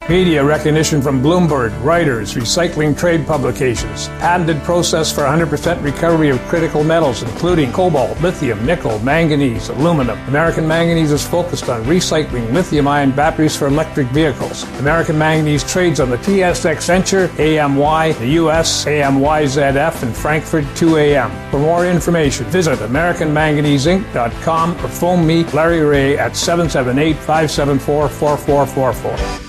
Media recognition from Bloomberg, Reuters, recycling trade publications. Patented process for 100% recovery of critical metals, including cobalt, lithium, nickel, manganese, aluminum. American Manganese is focused on recycling lithium-ion batteries for electric vehicles. American Manganese trades on the TSX Venture, AMY, the US, AMYZF, and Frankfurt 2AM. For more information, visit AmericanManganeseInc.com or phone me, Larry Ray, at 778-574-4444.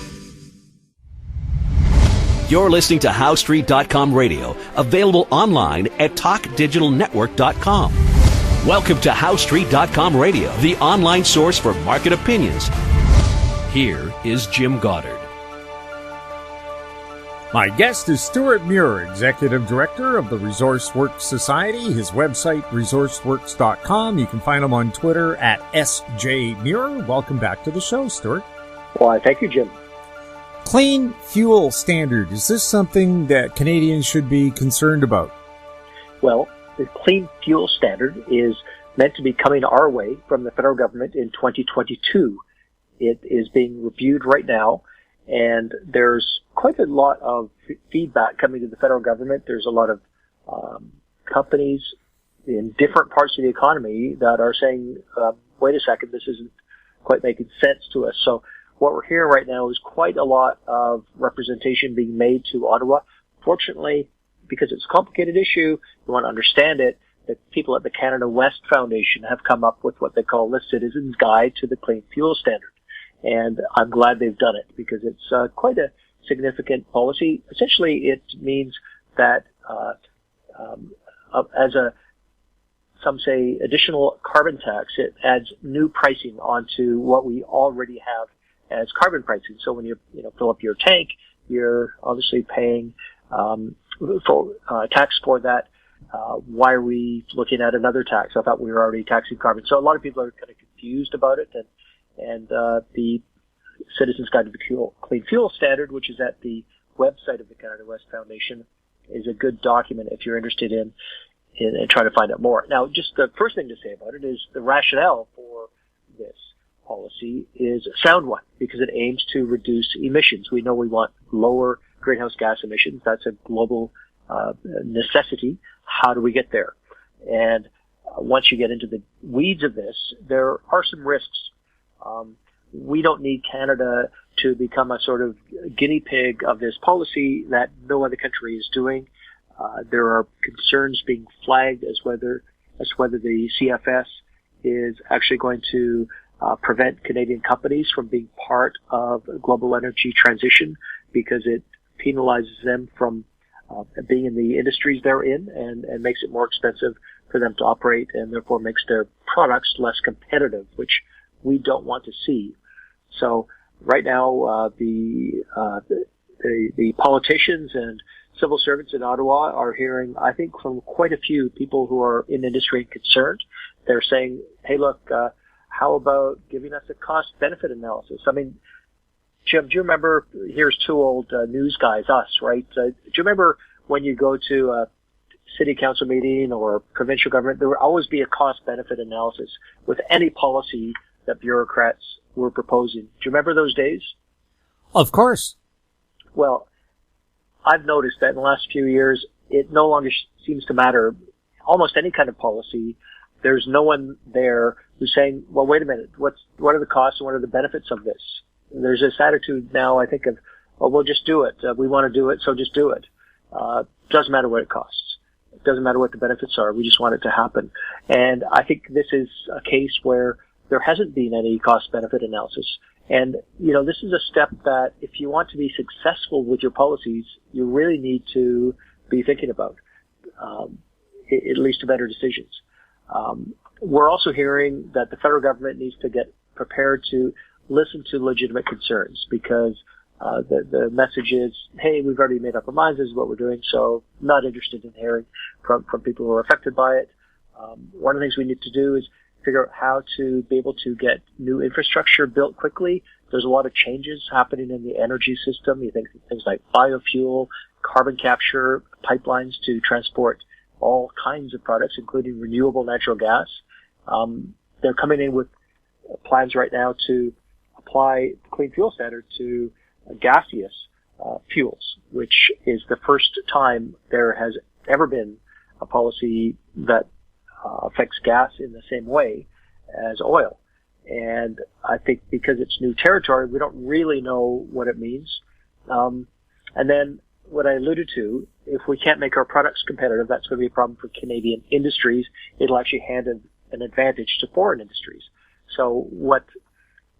You're listening to HowStreet.com radio, available online at TalkDigitalNetwork.com. Welcome to HowStreet.com radio, the online source for market opinions. Here is Jim Goddard. My guest is Stewart Muir, Executive Director of the ResourceWorks Society. His website, resourceworks.com. You can find him on Twitter at SJMuir. Welcome back to the show, Stewart. Well, thank you, Jim. Clean fuel standard. Is this something that Canadians should be concerned about? Well, the clean fuel standard is meant to be coming our way from the federal government in 2022. It is being reviewed right now, and there's quite a lot of feedback coming to the federal government. There's a lot of companies in different parts of the economy that are saying, wait a second, this isn't quite making sense to us. So what we're hearing right now is quite a lot of representation being made to Ottawa. Fortunately, because it's a complicated issue, you want to understand it, the people at the Canada West Foundation have come up with what they call the Citizen's Guide to the Clean Fuel Standard. And I'm glad they've done it because it's quite a significant policy. Essentially, it means that as some say additional carbon tax, it adds new pricing onto what we already have as carbon pricing. So when you fill up your tank, you're obviously paying for tax for that. Why are we looking at another tax? I thought we were already taxing carbon. So a lot of people are kind of confused about it, and the Citizens Guide to the Clean Fuel Standard, which is at the website of the Canada West Foundation, is a good document if you're interested in trying to find out more. Now, just the first thing to say about it is the rationale for this policy is a sound one because it aims to reduce emissions. We know we want lower greenhouse gas emissions. That's a global necessity. How do we get there? And once you get into the weeds of this, there are some risks. We don't need Canada to become a sort of guinea pig of this policy that no other country is doing. There are concerns being flagged as whether the CFS is actually going to prevent Canadian companies from being part of global energy transition because it penalizes them from being in the industries they're in and makes it more expensive for them to operate and therefore makes their products less competitive, which we don't want to see. So right now, the politicians and civil servants in Ottawa are hearing, I think, from quite a few people who are in industry and concerned. They're saying, hey, look, how about giving us a cost-benefit analysis? I mean, Jim, do you remember, here's two old news guys, us, right? Do you remember when you go to a city council meeting or provincial government, there would always be a cost-benefit analysis with any policy that bureaucrats were proposing. Do you remember those days? Of course. Well, I've noticed that in the last few years, it no longer seems to matter. Almost any kind of policy, there's no one there who's saying, well, wait a minute, what are the costs and what are the benefits of this? There's this attitude now, I think, of, well, we'll just do it. We want to do it, so just do it. Doesn't matter what it costs. It doesn't matter what the benefits are. We just want it to happen. And I think this is a case where there hasn't been any cost-benefit analysis. And, this is a step that if you want to be successful with your policies, you really need to be thinking about, at least to better decisions. We're also hearing that the federal government needs to get prepared to listen to legitimate concerns because the message is, hey, we've already made up our minds, this is what we're doing, so not interested in hearing from people who are affected by it. One of the things we need to do is figure out how to be able to get new infrastructure built quickly. There's a lot of changes happening in the energy system. You think things like biofuel, carbon capture, pipelines to transport all kinds of products, including renewable natural gas. They're coming in with plans right now to apply the Clean Fuel Standard to gaseous fuels, which is the first time there has ever been a policy that affects gas in the same way as oil. And I think because it's new territory, we don't really know what it means. And then what I alluded to, if we can't make our products competitive, that's going to be a problem for Canadian industries. It'll actually hand an advantage to foreign industries. So what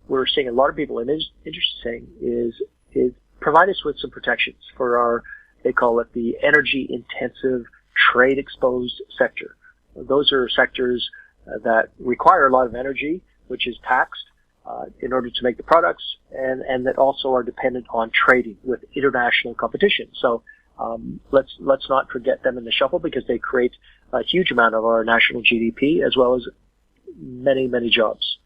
we're seeing a lot of people interested saying is provide us with some protections for our, they call it the energy intensive trade exposed sector. Those are sectors that require a lot of energy, which is taxed in order to make the products, and that also are dependent on trading with international competition. So let's not forget them in the shuffle, because they create a huge amount of our national GDP as well as many, many jobs.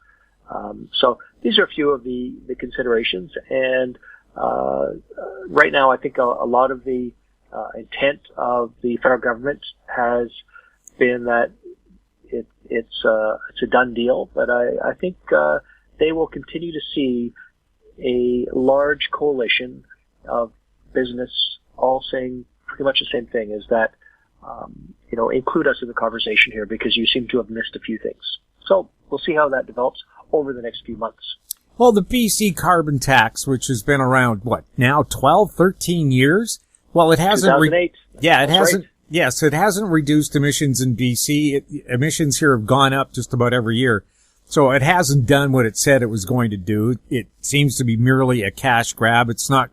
So these are a few of the considerations, and right now I think a lot of the intent of the federal government has been that it's a done deal, but I think they will continue to see a large coalition of business all saying pretty much the same thing, is that include us in the conversation here, because you seem to have missed a few things. So we'll see how that develops over the next few months. Well, the BC carbon tax, which has been around, now 12, 13 years? Well, it hasn't... 2008. It hasn't... Right. Yes, it hasn't reduced emissions in BC. Emissions here have gone up just about every year. So it hasn't done what it said it was going to do. It seems to be merely a cash grab. It's not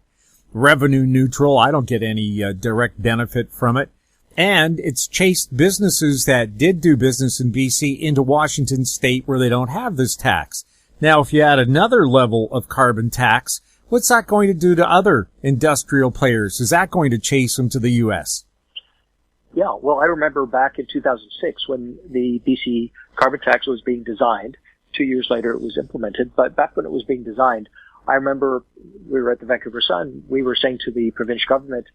revenue neutral. I don't get any direct benefit from it. And it's chased businesses that did do business in BC into Washington state, where they don't have this tax. Now, if you add another level of carbon tax, what's that going to do to other industrial players? Is that going to chase them to the U.S.? Yeah, well, I remember back in 2006 when the BC carbon tax was being designed. 2 years later it was implemented, but back when it was being designed, I remember we were at the Vancouver Sun, we were saying to the provincial government,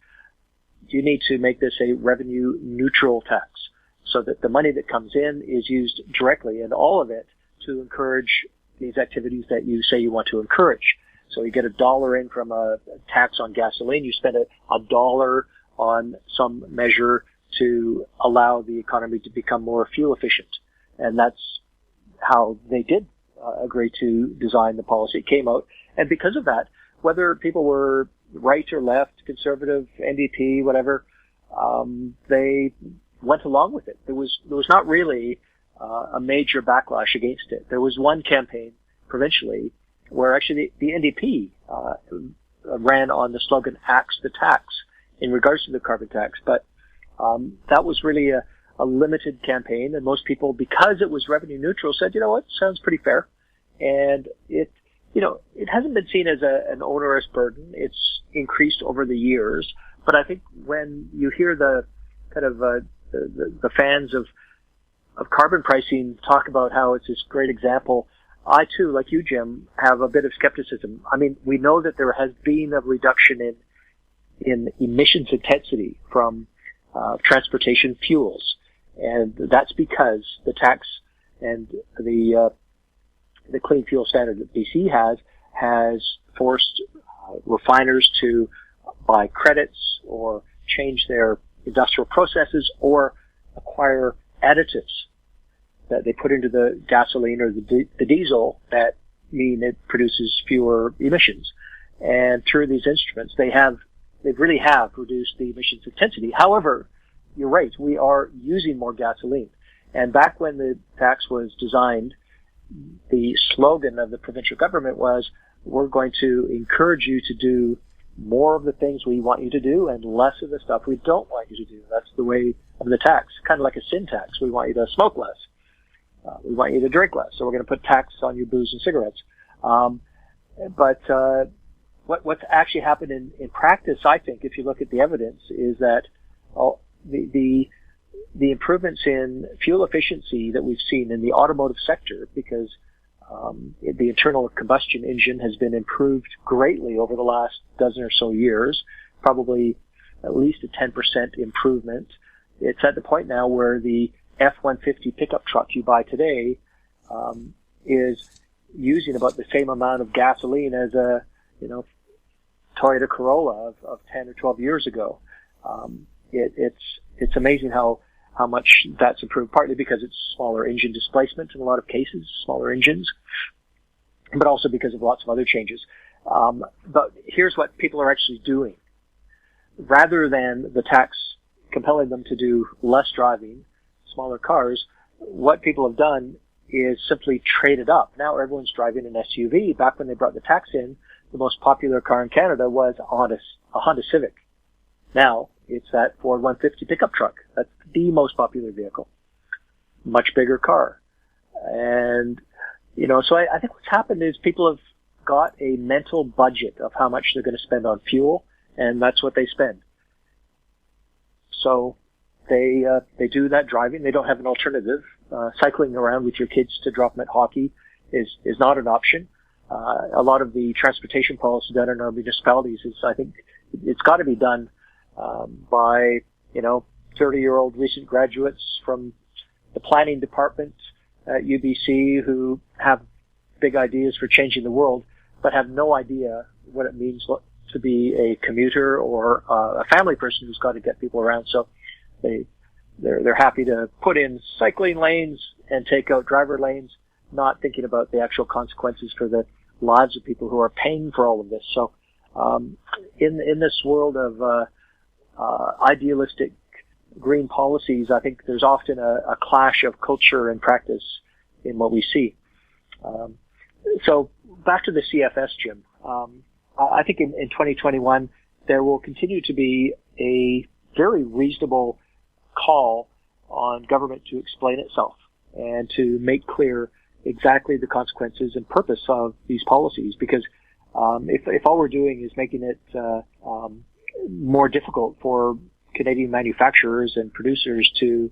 you need to make this a revenue neutral tax, so that the money that comes in is used directly, and all of it, to encourage these activities that you say you want to encourage. So you get $1 in from a tax on gasoline, you spend $1 on some measure to allow the economy to become more fuel efficient. And that's how they did agree to design the policy. It came out. And because of that, whether people were right or left, conservative, NDP, whatever, they went along with it. There was not really a major backlash against it. There was one campaign provincially where actually the NDP ran on the slogan "Axe the Tax" in regards to the carbon tax, but that was really a limited campaign, and most people, because it was revenue neutral, said, you know what, sounds pretty fair. And it hasn't been seen as an onerous burden. It's increased over the years, but I think when you hear the kind of the fans of carbon pricing talk about how it's this great example, I too, like you, Jim, have a bit of skepticism. I mean, we know that there has been a reduction in emissions intensity from transportation fuels, and that's because the tax and the clean fuel standard that BC has forced refiners to buy credits or change their industrial processes or acquire additives that they put into the gasoline or the diesel that mean it produces fewer emissions. And through these instruments, they really have reduced the emissions intensity. However, you're right, we are using more gasoline. And back when the tax was designed, the slogan of the provincial government was, we're going to encourage you to do more of the things we want you to do and less of the stuff we don't want you to do. That's the way of the tax, kind of like a sin tax. We want you to smoke less. We want you to drink less. So we're going to put tax on your booze and cigarettes. What's actually happened in practice, I think, if you look at the evidence, is that the improvements in fuel efficiency that we've seen in the automotive sector, because the internal combustion engine has been improved greatly over the last dozen or so years, probably at least a 10% improvement. It's at the point now where the F-150 pickup truck you buy today is using about the same amount of gasoline as a Toyota Corolla of 10 or 12 years ago. It's amazing how much that's improved, partly because it's smaller engine displacement in a lot of cases, smaller engines, but also because of lots of other changes. But here's what people are actually doing. Rather than the tax compelling them to do less driving, smaller cars, what people have done is simply traded up. Now everyone's driving an SUV. Back when they brought the tax in, the most popular car in Canada was a Honda Civic. Now it's that Ford 150 pickup truck. That's the most popular vehicle. Much bigger car. And, so I think what's happened is people have got a mental budget of how much they're going to spend on fuel, and that's what they spend. So they do that driving. They don't have an alternative. Cycling around with your kids to drop them at hockey is not an option. A lot of the transportation policy done in our municipalities is, I think, it's got to be done by 30-year-old recent graduates from the planning department at UBC who have big ideas for changing the world, but have no idea what it means to be a commuter or a family person who's got to get people around. So they're happy to put in cycling lanes and take out driver lanes, not thinking about the actual consequences for the lives of people who are paying for all of this. So in this world of idealistic green policies, I think there's often a clash of culture and practice in what we see. So back to the CFS, Jim. I think in 2021, there will continue to be a very reasonable call on government to explain itself and to make clear exactly the consequences and purpose of these policies. Because if all we're doing is making it more difficult for Canadian manufacturers and producers to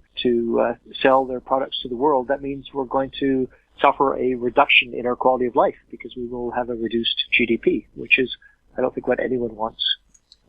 sell their products to the world, that means we're going to suffer a reduction in our quality of life because we will have a reduced GDP, which is, I don't think, what anyone wants.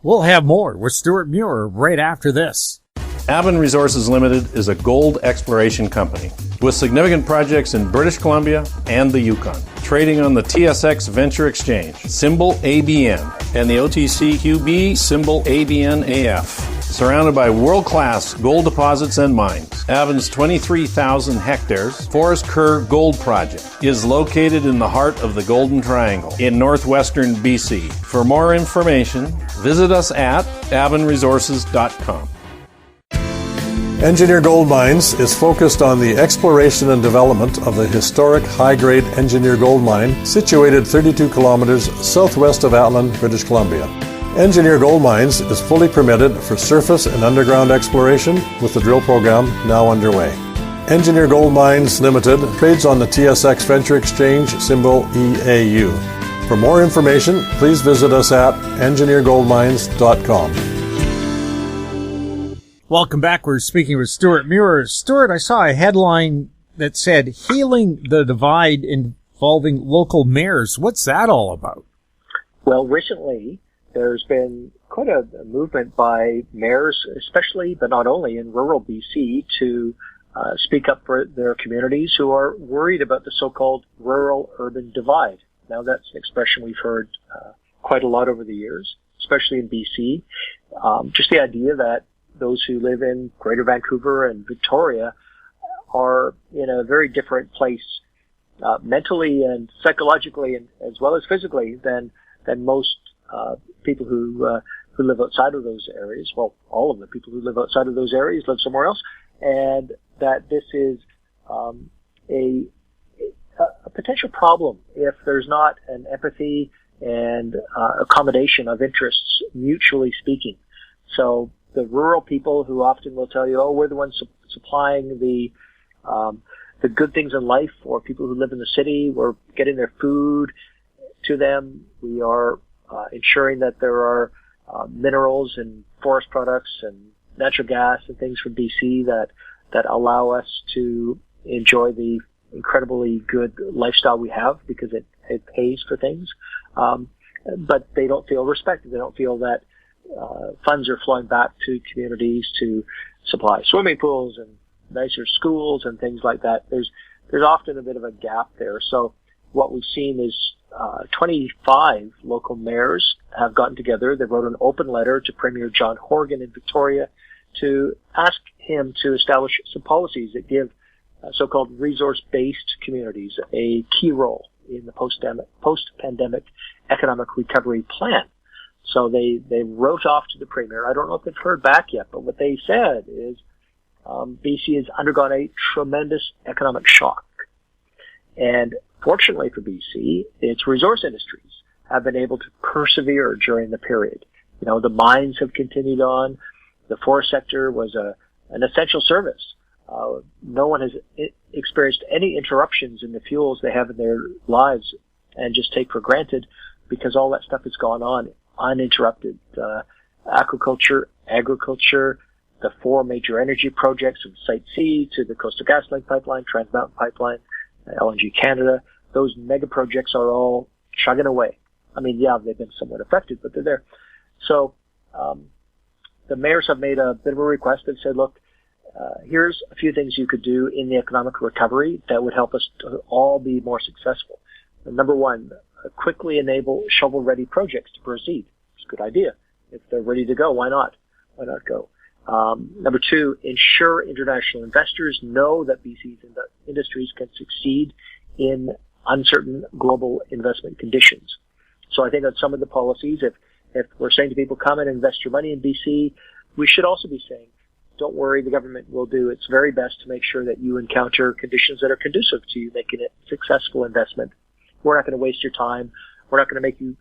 We'll have more with Stewart Muir right after this. Avon Resources Limited is a gold exploration company with significant projects in British Columbia and the Yukon, trading on the TSX Venture Exchange, symbol ABN, and the OTCQB, symbol ABNAF. Surrounded by world-class gold deposits and mines, Avon's 23,000 hectares Forest Kerr Gold Project is located in the heart of the Golden Triangle in northwestern BC. For more information, visit us at avonresources.com. Engineer Gold Mines is focused on the exploration and development of the historic high-grade Engineer Gold Mine situated 32 kilometers southwest of Atlin, British Columbia. Engineer Gold Mines is fully permitted for surface and underground exploration with the drill program now underway. Engineer Gold Mines Limited trades on the TSX Venture Exchange, symbol EAU. For more information, please visit us at engineergoldmines.com. Welcome back. We're speaking with Stewart Muir. Stewart, I saw a headline that said, Healing the Divide Involving Local Mayors. What's that all about? Well, recently, there's been quite a movement by mayors, especially, but not only, in rural BC to speak up for their communities who are worried about the so-called rural-urban divide. Now, that's an expression we've heard quite a lot over the years, especially in BC. Just the idea that those who live in Greater Vancouver and Victoria are in a very different place mentally and psychologically and as well as physically than most people who live outside of those areas. Well, all of the people who live outside of those areas live somewhere else, and that this is a potential problem if there's not an empathy and accommodation of interests, mutually speaking. So the rural people who often will tell you, oh, we're the ones supplying the good things in life, or people who live in the city, we're getting their food to them. We are ensuring that there are minerals and forest products and natural gas and things from BC that allow us to enjoy the incredibly good lifestyle we have because it pays for things. But they don't feel respected. They don't feel that funds are flowing back to communities to supply swimming pools and nicer schools and things like that. There's often a bit of a gap there. So what we've seen is 25 local mayors have gotten together. They wrote an open letter to Premier John Horgan in Victoria to ask him to establish some policies that give so-called resource-based communities a key role in the post-pandemic economic recovery plan. So they wrote off to the Premier. I don't know if they've heard back yet, but what they said is BC has undergone a tremendous economic shock. And fortunately for BC, its resource industries have been able to persevere during the period. You know, the mines have continued on. The forest sector was an essential service. No one has experienced any interruptions in the fuels they have in their lives and just take for granted because all that stuff has gone on uninterrupted. Aquaculture, agriculture, the 4 major energy projects from Site C to the Coastal GasLink pipeline, Trans Mountain pipeline, LNG Canada, those mega projects are all chugging away. I mean, yeah, they've been somewhat affected, but they're there. So, the mayors have made a bit of a request and said, look, here's a few things you could do in the economic recovery that would help us to all be more successful. Number 1, quickly enable shovel-ready projects to proceed. It's a good idea. If they're ready to go, why not? Why not go? Number 2, ensure international investors know that BC's industries can succeed in uncertain global investment conditions. So I think on some of the policies, if we're saying to people, come and invest your money in BC, we should also be saying, don't worry, the government will do its very best to make sure that you encounter conditions that are conducive to you making it a successful investment. We're not going to waste your time. We're not going to make you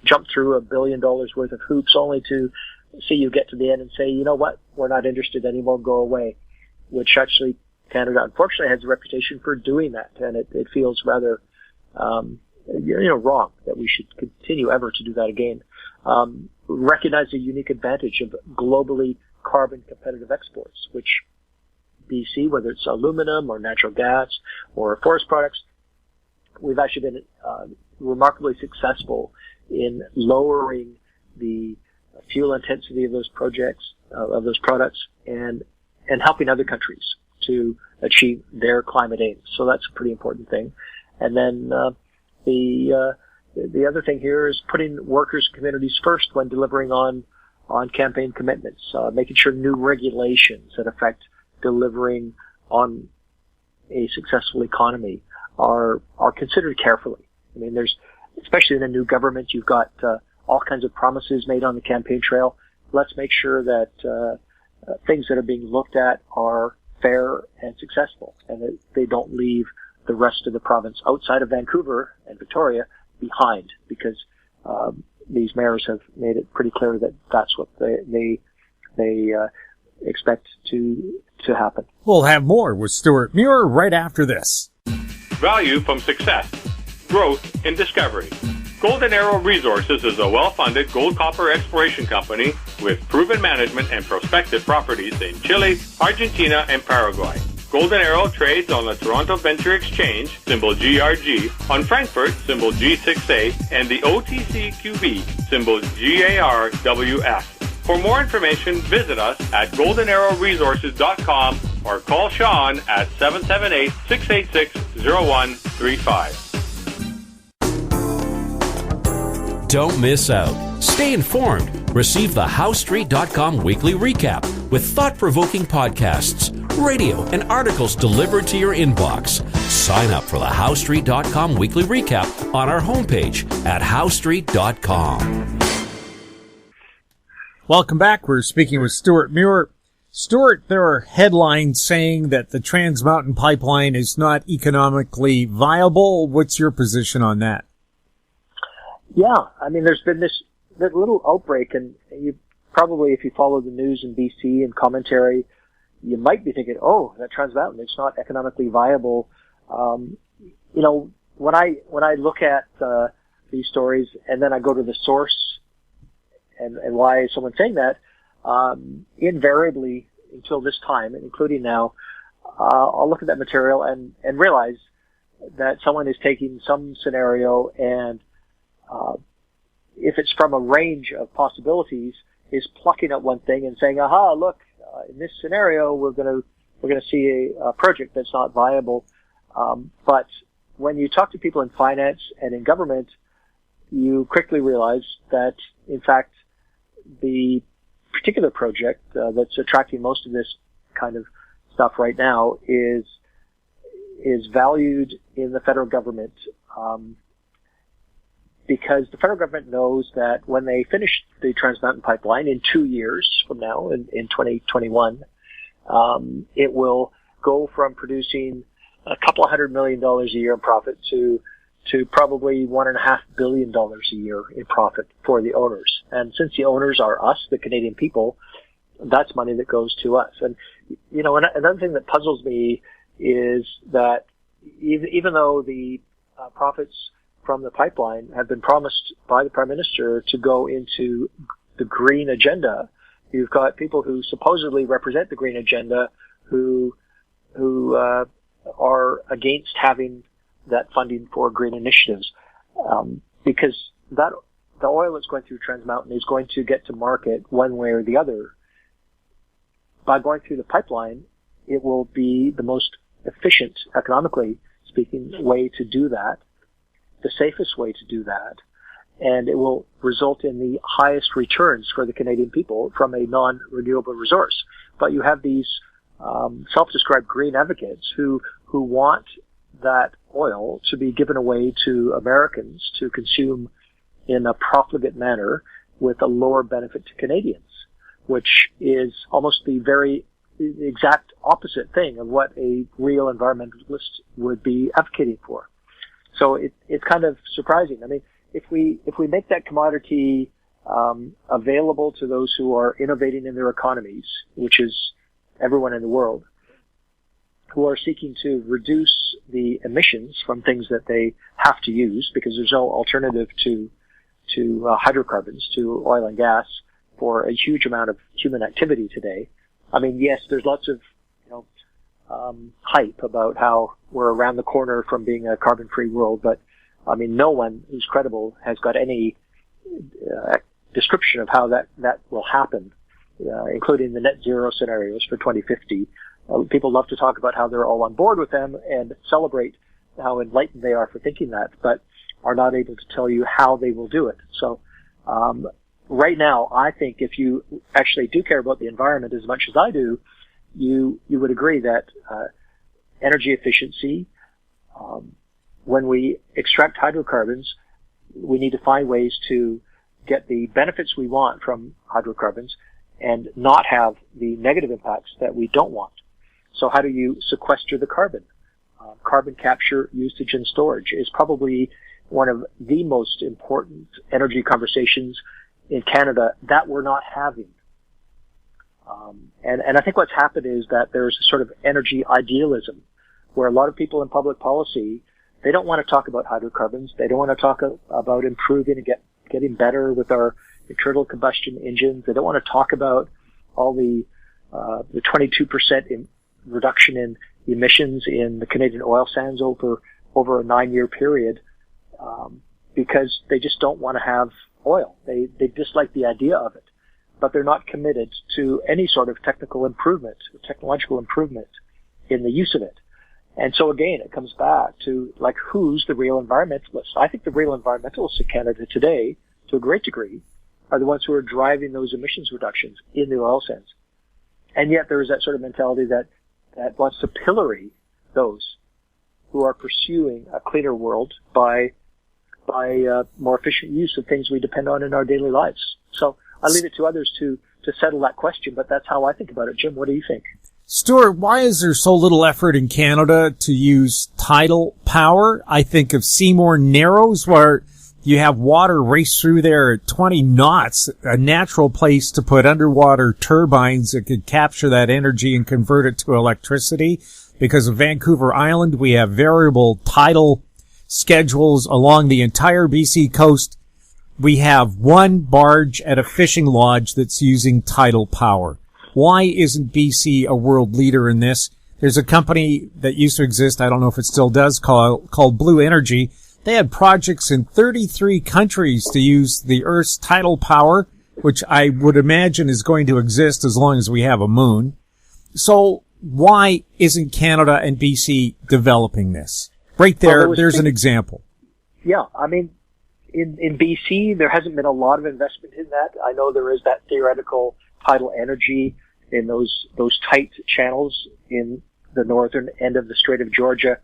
jump through $1 billion worth of hoops only to see you get to the end and say, you know what, we're not interested anymore, go away. Which actually Canada, unfortunately, has a reputation for doing that, and it feels rather, wrong that we should continue ever to do that again. Recognize the unique advantage of globally carbon competitive exports, which BC, whether it's aluminum or natural gas or forest products, we've actually been remarkably successful in lowering the fuel intensity of those projects, of those products, and helping other countries to achieve their climate aims. So that's a pretty important thing. And then the other thing here is putting workers and communities first when delivering on campaign commitments, making sure new regulations that affect delivering on a successful economy are considered carefully. I mean, especially in a new government, you've got all kinds of promises made on the campaign trail. Let's make sure that things that are being looked at are fair and successful, and that they don't leave the rest of the province outside of Vancouver and Victoria behind, because these mayors have made it pretty clear that that's what they expect to happen. We'll have more with Stewart Muir right after this. Value from success. Growth in discovery. Golden Arrow Resources is a well-funded gold-copper exploration company with proven management and prospective properties in Chile, Argentina, and Paraguay. Golden Arrow trades on the Toronto Venture Exchange, symbol GRG, on Frankfurt, symbol G6A, and the OTCQB, symbol GARWF. For more information, visit us at goldenarrowresources.com or call Sean at 778-686-0135. Don't miss out. Stay informed. Receive the HowStreet.com weekly recap with thought-provoking podcasts, radio, and articles delivered to your inbox. Sign up for the HowStreet.com weekly recap on our homepage at HowStreet.com. Welcome back. We're speaking with Stewart Muir. Stewart, there are headlines saying that the Trans Mountain pipeline is not economically viable. What's your position on that? Yeah, I mean, there's been this little outbreak, and you probably, if you follow the news in BC and commentary, you might be thinking, oh, that Trans Mountain, it's not economically viable. When I look at these stories and then I go to the source and why someone's saying that, invariably until this time, including now, I'll look at that material and realize that someone is taking some scenario and if it's from a range of possibilities, is plucking at one thing and saying, aha, look, in this scenario, we're going to see a project that's not viable. But when you talk to people in finance and in government, you quickly realize that, in fact, the particular project that's attracting most of this kind of stuff right now is valued in the federal government because the federal government knows that when they finish the Trans Mountain Pipeline in 2 years from now, in 2021, it will go from producing a couple of $100 million a year in profit to probably $1.5 billion a year in profit for the owners. And since the owners are us, the Canadian people, that's money that goes to us. And, you know, another thing that puzzles me is that even though the profits from the pipeline have been promised by the Prime Minister to go into the green agenda, you've got people who supposedly represent the green agenda who are against having that funding for green initiatives, because the oil that's going through Trans Mountain is going to get to market one way or the other. By going through the pipeline, it will be the most efficient, economically speaking, way to do that, the safest way to do that, and it will result in the highest returns for the Canadian people from a non-renewable resource. But you have these self-described green advocates who want that oil to be given away to Americans to consume in a profligate manner with a lower benefit to Canadians, which is almost the exact opposite thing of what a real environmentalist would be advocating for. So it's kind of surprising. I mean, if we make that commodity available to those who are innovating in their economies, which is everyone in the world, who are seeking to reduce the emissions from things that they have to use because there's no alternative to hydrocarbons, to oil and gas, for a huge amount of human activity today. I mean, yes, there's lots of hype about how we're around the corner from being a carbon-free world, but I mean, no one who's credible has got any description of how that will happen, including the net zero scenarios for 2050. People love to talk about how they're all on board with them and celebrate how enlightened they are for thinking that, but are not able to tell you how they will do it. So, right now, I think if you actually do care about the environment as much as I do, you would agree that energy efficiency, when we extract hydrocarbons, we need to find ways to get the benefits we want from hydrocarbons and not have the negative impacts that we don't want. So how do you sequester the carbon? Carbon capture, usage, and storage is probably one of the most important energy conversations in Canada that we're not having. And I think what's happened is that there's a sort of energy idealism where a lot of people in public policy, they don't want to talk about hydrocarbons. They don't want to talk about improving and getting better with our internal combustion engines. They don't want to talk about all the 22% reduction in emissions in the Canadian oil sands over a 9-year period, because they just don't want to have oil. They dislike the idea of it, but they're not committed to any sort of technological improvement in the use of it. And so again, it comes back to, like, who's the real environmentalist? I think the real environmentalists in Canada today, to a great degree, are the ones who are driving those emissions reductions in the oil sands. And yet there is that sort of mentality that wants to pillory those who are pursuing a cleaner world by more efficient use of things we depend on in our daily lives. So I leave it to others to settle that question, but that's how I think about it. Jim, what do you think? Stuart, why is there so little effort in Canada to use tidal power? I think of Seymour Narrows, where you have water race through there at 20 knots, a natural place to put underwater turbines that could capture that energy and convert it to electricity. Because of Vancouver Island, we have variable tidal schedules along the entire BC coast. We have one barge at a fishing lodge that's using tidal power. Why isn't BC a world leader in this? There's a company that used to exist, I don't know if it still does, called Blue Energy. They had projects in 33 countries to use the Earth's tidal power, which I would imagine is going to exist as long as we have a moon. So why isn't Canada and BC developing this? Right there, there's an example. Yeah, I mean, in BC, there hasn't been a lot of investment in that. I know there is that theoretical tidal energy in those tight channels in the northern end of the Strait of Georgia.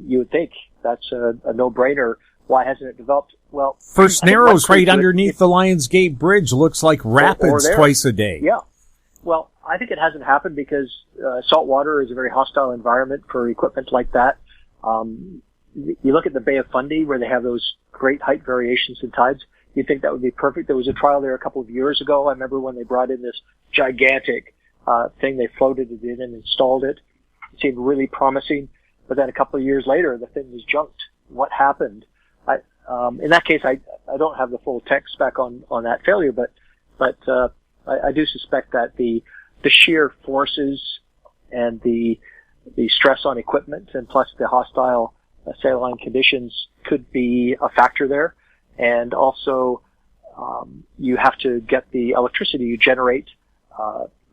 You would think that's a no-brainer. Why hasn't it developed? Well, First Narrows right underneath the Lions Gate Bridge looks like rapids twice a day. Yeah. Well, I think it hasn't happened because salt water is a very hostile environment for equipment like that. You look at the Bay of Fundy where they have those great height variations in tides. You'd think that would be perfect. There was a trial there a couple of years ago. I remember when they brought in this gigantic thing. They floated it in and installed it. It seemed really promising. But then a couple of years later, the thing was junked. What happened? In that case, I don't have the full tech spec on that failure, but I do suspect that the sheer forces and the stress on equipment and plus the hostile saline conditions could be a factor there. And also, you have to get the electricity you generate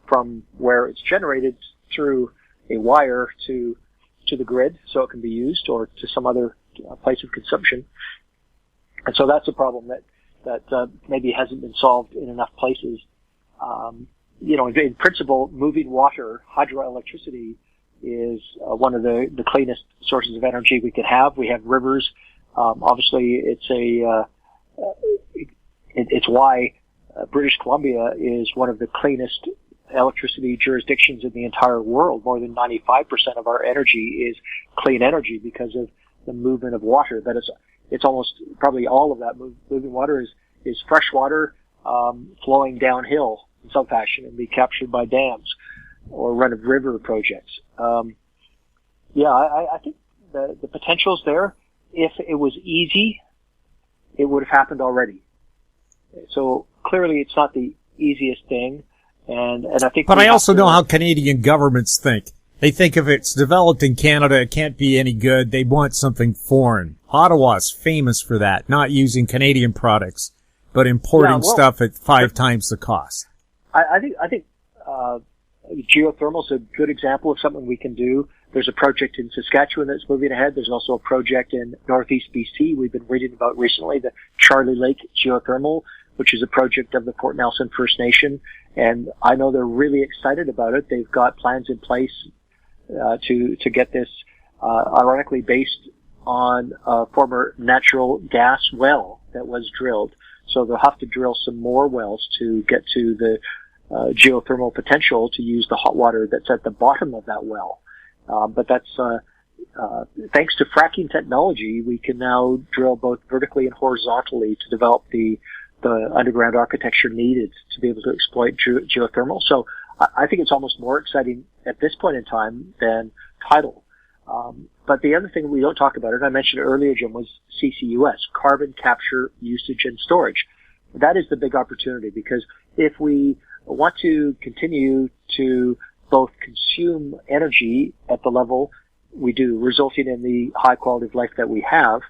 from where it's generated through a wire to the grid so it can be used or to some other place of consumption. And so that's a problem that maybe hasn't been solved in enough places. In principle, moving water, hydroelectricity, is one of the cleanest sources of energy we could have. We have rivers. Obviously, it's why British Columbia is one of the cleanest electricity jurisdictions in the entire world. More than 95% of our energy is clean energy because of the movement of water. But it's almost probably all of that moving water is fresh water flowing downhill in some fashion and be captured by dams or run-of-river projects. I think the potential's there. If it was easy, it would have happened already. So clearly it's not the easiest thing. And I think. But I also know how Canadian governments think. They think if it's developed in Canada, it can't be any good. They want something foreign. Ottawa's famous for that, not using Canadian products, but importing stuff at 5 times the cost. I think geothermal is a good example of something we can do. There's a project in Saskatchewan that's moving ahead. There's also a project in Northeast BC we've been reading about recently, the Charlie Lake Geothermal, which is a project of the Port Nelson First Nation. And I know they're really excited about it. They've got plans in place to get this, ironically based on a former natural gas well that was drilled. So they'll have to drill some more wells to get to the geothermal potential to use the hot water that's at the bottom of that well. But that's thanks to fracking technology, we can now drill both vertically and horizontally to develop the underground architecture needed to be able to exploit geothermal. So I think it's almost more exciting at this point in time than tidal. But the other thing we don't talk about, and I mentioned earlier, Jim, was CCUS, carbon capture, usage, and storage. That is the big opportunity, because if we want to continue to both consume energy at the level we do, resulting in the high quality of life that we have,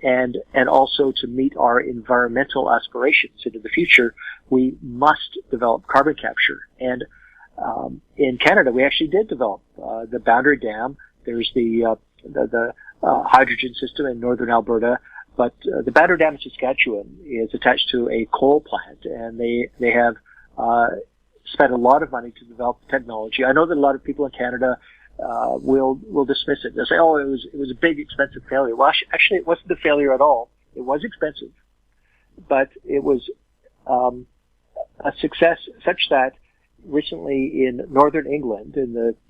and also to meet our environmental aspirations into the future, we must develop carbon capture. And in Canada, we actually did develop the Boundary Dam. There's the hydrogen system in northern Alberta, but the Boundary Dam in Saskatchewan is attached to a coal plant, and they have spent a lot of money to develop the technology. I know that a lot of people in Canada will dismiss it. They'll say, "Oh, it was a big, expensive failure." Well, actually, it wasn't a failure at all. It was expensive, but it was a success such that recently in northern England,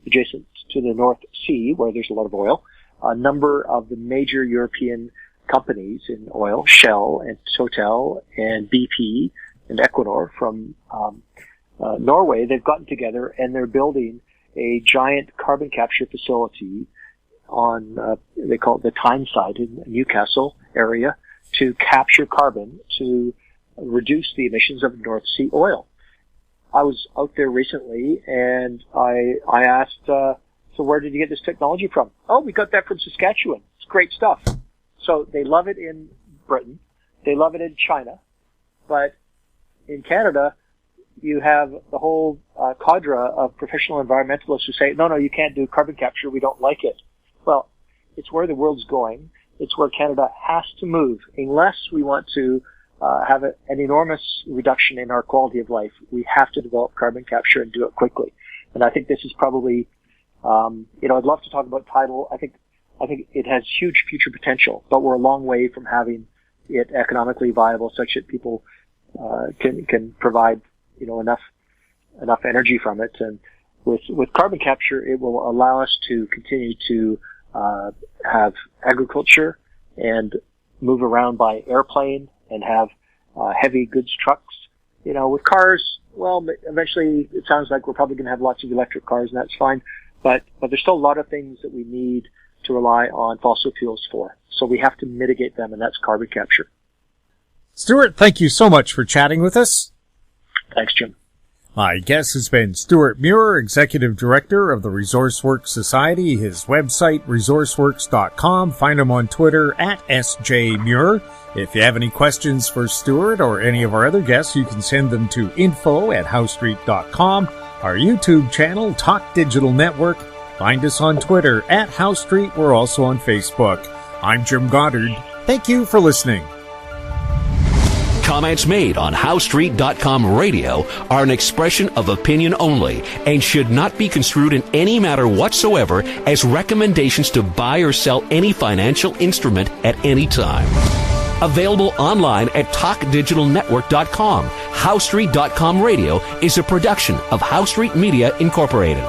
adjacent to the North Sea, where there's a lot of oil, a number of the major European companies in oil, Shell and Total and BP and Equinor from Norway, they've gotten together and they're building a giant carbon capture facility on, they call it the Tyneside in Newcastle area, to capture carbon to reduce the emissions of North Sea oil. I was out there recently and I asked, so where did you get this technology from? Oh, we got that from Saskatchewan. It's great stuff. So they love it in Britain. They love it in China. But in Canada, you have the whole cadre of professional environmentalists who say, no, you can't do carbon capture. We don't like it. Well, It's where the world's going. It's where Canada has to move unless we want to have an enormous reduction in our quality of life. We have to develop carbon capture and do it quickly. And I think this is probably, I'd love to talk about tidal. I think it has huge future potential, but we're a long way from having it economically viable such that people can provide enough energy from it. And with carbon capture, it will allow us to continue to have agriculture and move around by airplane and have heavy goods trucks. With cars, well, eventually it sounds like we're probably going to have lots of electric cars, and that's fine. But there's still a lot of things that we need to rely on fossil fuels for. So we have to mitigate them, and that's carbon capture. Stewart, thank you so much for chatting with us. Thanks, Jim. My guest has been Stewart Muir, Executive Director of the ResourceWorks Society. His website, resourceworks.com. Find him on Twitter at SJMuir. If you have any questions for Stewart or any of our other guests, you can send them to info@howstreet.com. Our YouTube channel, Talk Digital Network. Find us on Twitter at HowStreet. We're also on Facebook. I'm Jim Goddard. Thank you for listening. Comments made on HowStreet.com radio are an expression of opinion only and should not be construed in any matter whatsoever as recommendations to buy or sell any financial instrument at any time. Available online at TalkDigitalNetwork.com. HowStreet.com radio is a production of HowStreet Media Incorporated.